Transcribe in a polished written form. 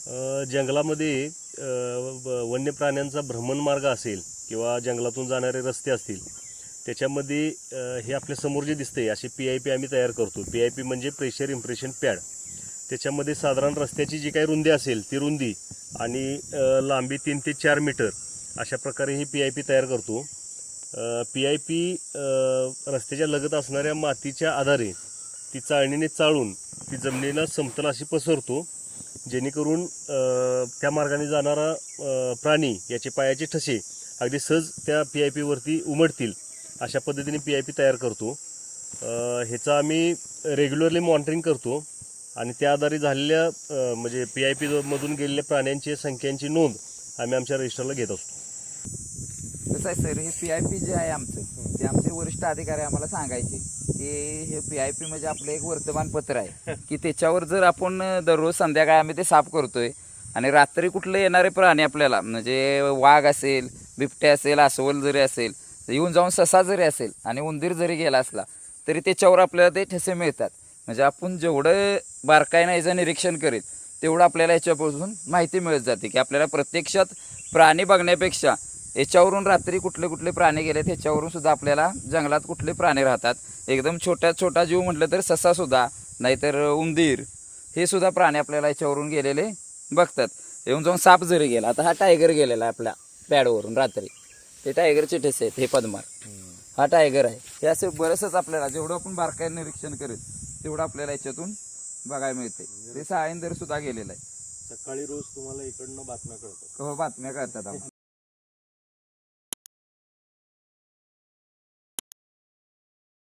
जंगलामध्ये वन्य प्राण्यांचा भ्रमणमार्ग असेल किंवा जंगलातून जाणारे रस्ते असतील त्याच्यामध्ये हे आपल्या समोर जे दिसते असे PIP आम्ही तयार करतो. PIP म्हणजे प्रेशर इम्प्रेशन पॅड. त्याच्यामध्ये साधारण रस्त्याची जी काही रुंदी असेल ती रुंदी आणि लांबी 3 ते 4 मीटर अशा प्रकारे ही PIP तयार करतो. PIP रस्त्याच्या लगत असणाऱ्या मातीच्या आधारे ती चाळणीने चाळून ती जमिनीला समतल अशी पसरतो, जेणेकरून त्या मार्गाने जाणारा प्राणी याचे पायाचे ठसे अगदी सहज त्या PIP वरती उमटतील अशा पद्धतीने PIP तयार करतो. ह्याचा आम्ही रेग्युलरली मॉनिटरिंग करतो आणि त्या आधारे झालेल्या म्हणजे PIP मधून गेलेल्या प्राण्यांची संख्यांची नोंद आम्ही आमच्या रजिस्टरला घेत असतो. कसं आहे सर, हे PIP जे आहे आमचं ते आमचे वरिष्ठ अधिकारी आम्हाला सांगायचे की हे PIP म्हणजे आपलं एक वर्तमानपत्र आहे की त्याच्यावर जर आपण दररोज संध्याकाळी आम्ही ते साफ करतोय आणि रात्री कुठले येणारे प्राणी आपल्याला म्हणजे वाघ असेल, बिबटे असेल, अस्वल जरी असेल, येऊन जाऊन ससा जरी असेल आणि उंदीर जरी गेला असला तरी त्याच्यावर आपल्याला ते ठसे मिळतात. म्हणजे आपण जेवढं बारकाईनं याचं निरीक्षण करेल तेवढं आपल्याला याच्यापासून माहिती मिळत जाते की आपल्याला प्रत्यक्षात प्राणी बघण्यापेक्षा याच्यावरून रात्री कुठले कुठले प्राणी गेलेत ह्याच्यावरून सुद्धा आपल्याला जंगलात कुठले प्राणी राहतात. एकदम छोटा जीव म्हटलं तर ससा सुद्धा, नाहीतर उंदीर, हे सुद्धा प्राणी आपल्याला याच्यावरून गेलेले बघतात. येऊन जाऊन साप जरी गेला, आता हा टायगर गेलेला आहे आपल्या पॅडवरून रात्री, ते टायगरचे ठसे आहेत, हे पद्मार, हा टायगर आहे. हे असे बरंचसंच आपल्याला जेवढं आपण बारकाईने निरीक्षण करेल तेवढं आपल्याला याच्यातून बघायला मिळते. ते सायंदर सुद्धा गेलेलं आहे. सकाळी रोज तुम्हाला इकडनं बातम्या कळतात? हो, बातम्या कळतात आम्हाला.